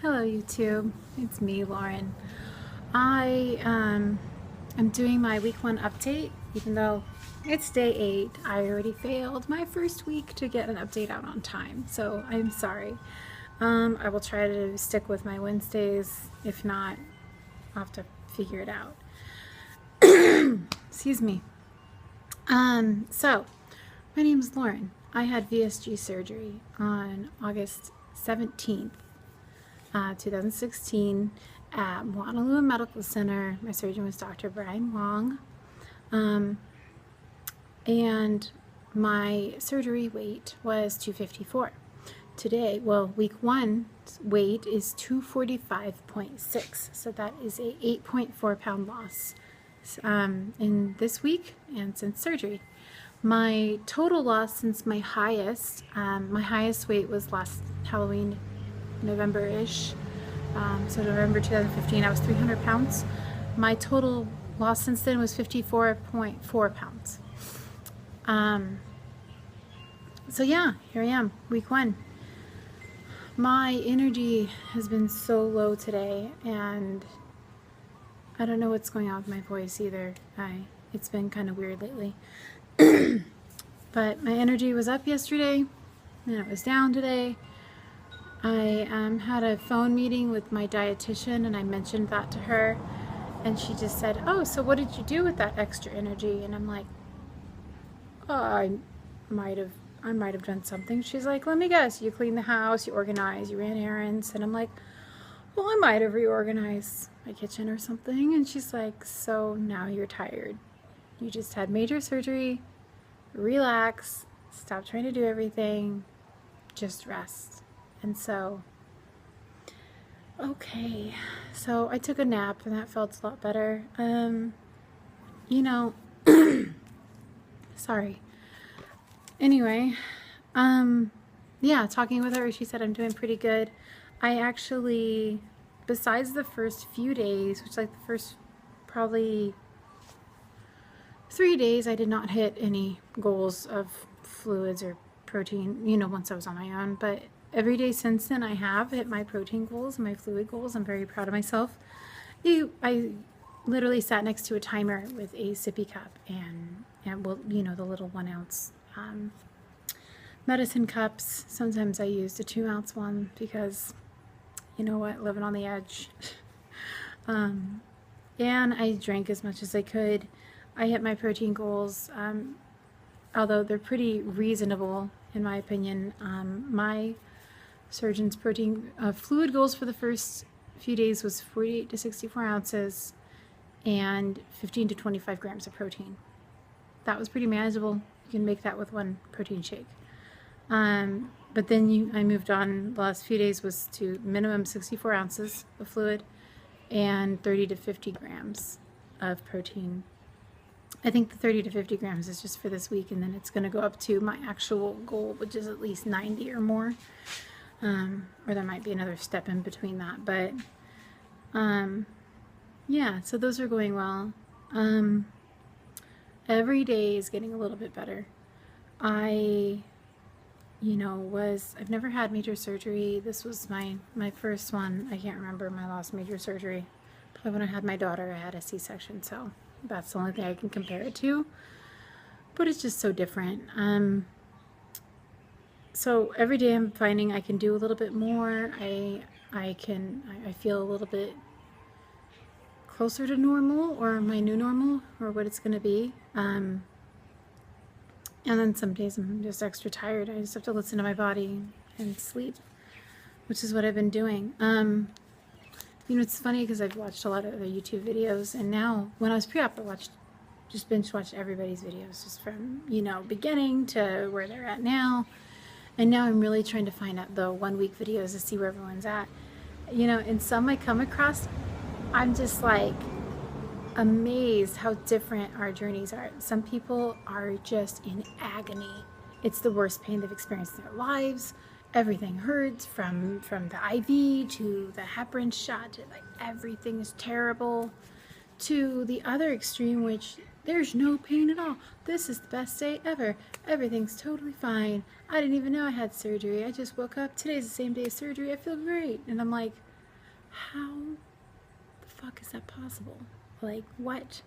Hello YouTube, it's me, Lauren. I am doing my week 1 update, even though it's day 8. I already failed my first week to get an update out on time, so I'm sorry. I will try to stick with my Wednesdays. If not, I'll have to figure it out. Excuse me. So my name is Lauren. I had VSG surgery on August 17th. 2016 at Honolulu Medical Center. My surgeon was Dr. Brian Wong. And my surgery weight was 254. Today, week 1 weight is 245.6. So that is a 8.4 pound loss in this week and since surgery. My total loss since my highest weight was last Halloween, November-ish, so November 2015, I was 300 pounds. My total loss since then was 54.4 pounds. So yeah, here I am, week 1. My energy has been so low today, and I don't know what's going on with my voice either. It's been kind of weird lately. But my energy was up yesterday, and it was down today. I had a phone meeting with my dietitian, and I mentioned that to her, and she just said, "Oh, so what did you do with that extra energy?" And I'm like, "Oh, I might have done something." She's like, "Let me guess, you cleaned the house, you organized, you ran errands." And I'm like, "Well, I might have reorganized my kitchen or something." And she's like, "So now you're tired. You just had major surgery. Relax, stop trying to do everything, just rest." And so, okay, so I took a nap and that felt a lot better. Sorry. Anyway, yeah, talking with her, she said I'm doing pretty good. I actually, besides the first few days, which like the first probably 3 days, I did not hit any goals of fluids or protein, once I was on my own, but every day since then I have hit my protein goals and my fluid goals. I'm very proud of myself. I literally sat next to a timer with a sippy cup and the little 1 ounce medicine cups. Sometimes I used a 2 ounce one because, you know what, living on the edge. And I drank as much as I could. I hit my protein goals, although they're pretty reasonable in my opinion. My surgeon's protein fluid goals for the first few days was 48 to 64 ounces and 15 to 25 grams of protein. That was pretty manageable. You can make that with 1 protein shake. But then I moved on. The last few days was to minimum 64 ounces of fluid and 30 to 50 grams of protein. I think the 30 to 50 grams is just for this week, and then it's going to go up to my actual goal, which is at least 90 or more. Or there might be another step in between that, but yeah, so those are going well. Every day is getting a little bit better. I've never had major surgery. This was my first one. I can't remember my last major surgery. Probably when I had my daughter, I had a C-section, so that's the only thing I can compare it to. But it's just so different. So every day I'm finding I can do a little bit more. I feel a little bit closer to normal, or my new normal, or what it's going to be. And then some days I'm just extra tired. I just have to listen to my body and sleep, which is what I've been doing. It's funny because I've watched a lot of other YouTube videos, and now when I was pre-op, I just binge watched everybody's videos, just from, beginning to where they're at now. And now I'm really trying to find out the 1 week videos to see where everyone's at. And some I come across, I'm just like amazed how different our journeys are. Some people are just in agony. It's the worst pain they've experienced in their lives. Everything hurts from the IV to the heparin shot to everything is terrible, to the other extreme, which there's no pain at all. This is the best day ever. Everything's totally fine. I didn't even know I had surgery. I just woke up. Today's the same day as surgery. I feel great. And I'm like, how the fuck is that possible? Like, what?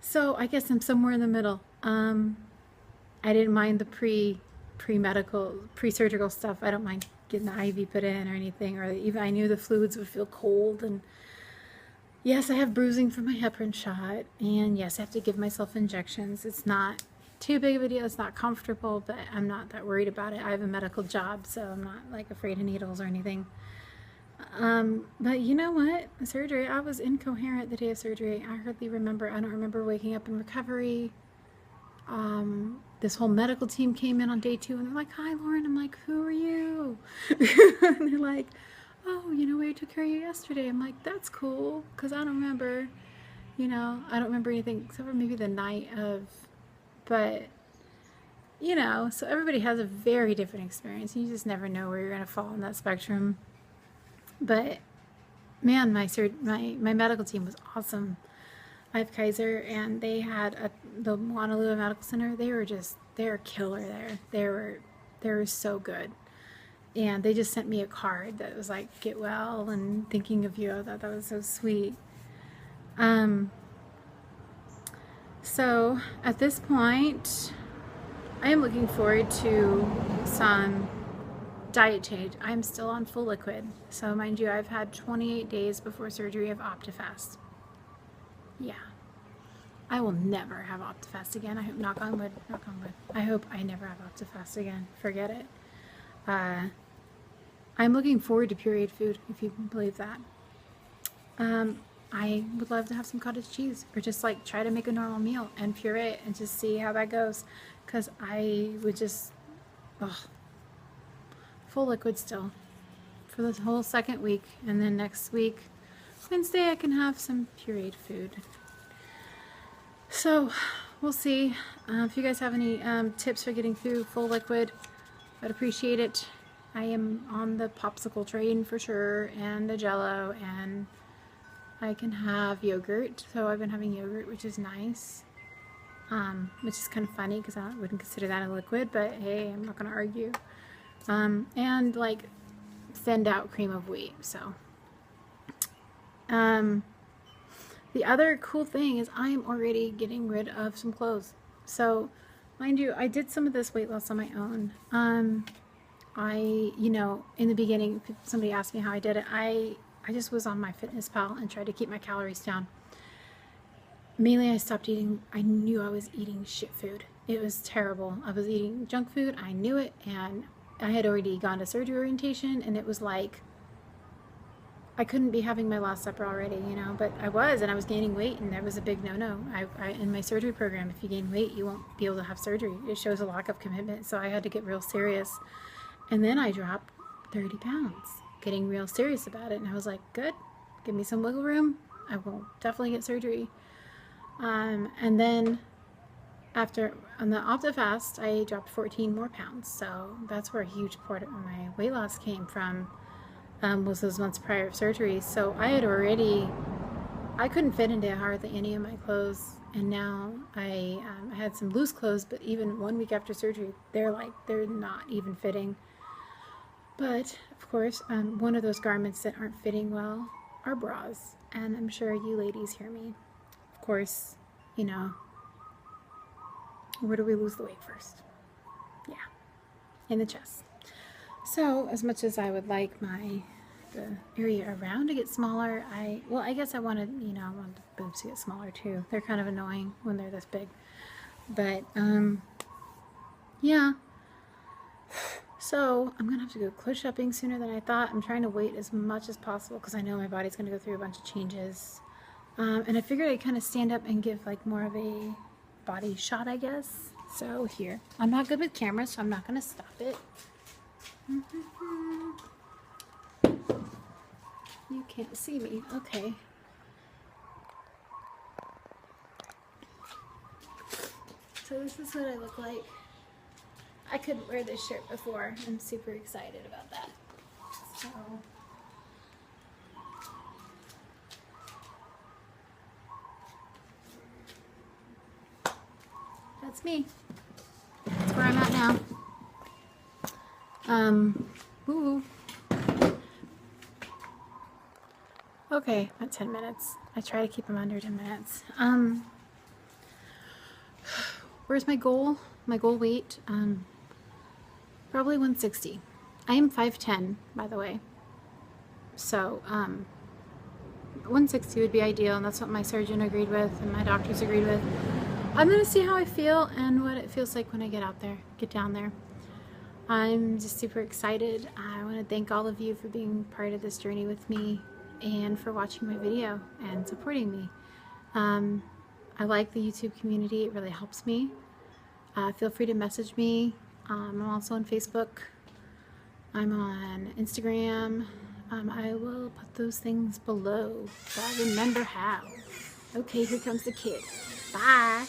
So I guess I'm somewhere in the middle. I didn't mind the pre-surgical stuff. I don't mind getting the IV put in or anything, or even I knew the fluids would feel cold. And yes, I have bruising from my heparin shot, and yes, I have to give myself injections. It's not too big of a deal. It's not comfortable, but I'm not that worried about it. I have a medical job, so I'm not like afraid of needles or anything. But you know what? Surgery, I was incoherent the day of surgery. I hardly remember. I don't remember waking up in recovery. This whole medical team came in on day 2 and they're like, "Hi, Lauren." I'm like, "Who are you?" And they're like, "Oh, you know, we took care of you yesterday." I'm like, "That's cool," because I don't remember, I don't remember anything except for maybe the night of, but, so everybody has a very different experience. You just never know where you're going to fall in that spectrum. But, man, my medical team was awesome. I have Kaiser, and they had the Honolulu Medical Center. They were killer there. They were so good. And they just sent me a card that was like, "Get well and thinking of you." I thought that was so sweet. So at this point, I am looking forward to some diet change. I'm still on full liquid. So mind you, I've had 28 days before surgery of Optifast. Yeah. I will never have Optifast again. I hope, knock on wood, I hope I never have Optifast again. Forget it. I'm looking forward to pureed food, if you can believe that. I would love to have some cottage cheese, or just like try to make a normal meal and puree it and just see how that goes. Because I would just, full liquid still for the whole second week. And then next week, Wednesday, I can have some pureed food. So we'll see. If you guys have any tips for getting through full liquid, I'd appreciate it. I am on the popsicle train for sure, and the Jello, and I can have yogurt. So I've been having yogurt, which is nice, which is kind of funny because I wouldn't consider that a liquid, but hey, I'm not going to argue. And like thinned out cream of wheat. So the other cool thing is I am already getting rid of some clothes. So, mind you, I did some of this weight loss on my own. In the beginning, somebody asked me how I did it. I just was on my MyFitnessPal and tried to keep my calories down. Mainly, I stopped eating. I knew I was eating shit food. It was terrible. I was eating junk food. I knew it, and I had already gone to surgery orientation, and it was like, I couldn't be having my last supper already, but I was gaining weight, and that was a big no-no. In my surgery program, if you gain weight, you won't be able to have surgery. It shows a lack of commitment, so I had to get real serious. And then I dropped 30 pounds, getting real serious about it, and I was like, good, give me some wiggle room. I will definitely get surgery. And then on the Optifast, I dropped 14 more pounds, so that's where a huge part of my weight loss came from. Was those months prior to surgery. So I couldn't fit into hardly any of my clothes, and now I had some loose clothes, but even 1 week after surgery, they're not even fitting. But of course, one of those garments that aren't fitting well are bras, and I'm sure you ladies hear me. Of course, where do we lose the weight first? Yeah, in the chest. So, as much as I would like the area around to get smaller, I guess I wanted, I want the boobs to get smaller too. They're kind of annoying when they're this big. But, yeah. So, I'm going to have to go clothes shopping sooner than I thought. I'm trying to wait as much as possible because I know my body's going to go through a bunch of changes. And I figured I'd kind of stand up and give like more of a body shot, I guess. So, here. I'm not good with cameras, so I'm not going to stop it. You can't see me. Okay. So this is what I look like. I couldn't wear this shirt before. I'm super excited about that. So that's me. That's where I'm at now. Ooh. Okay, at 10 minutes. I try to keep them under 10 minutes. Where's my goal? My goal weight? Probably 160. I am 5'10", by the way. So, 160 would be ideal, and that's what my surgeon agreed with and my doctors agreed with. I'm gonna see how I feel and what it feels like when I get down there. I'm just super excited. I want to thank all of you for being part of this journey with me and for watching my video and supporting me. I like the YouTube community. It really helps me. Feel free to message me. I'm also on Facebook. I'm on Instagram. I will put those things below so I remember how. Okay, here comes the kid. Bye.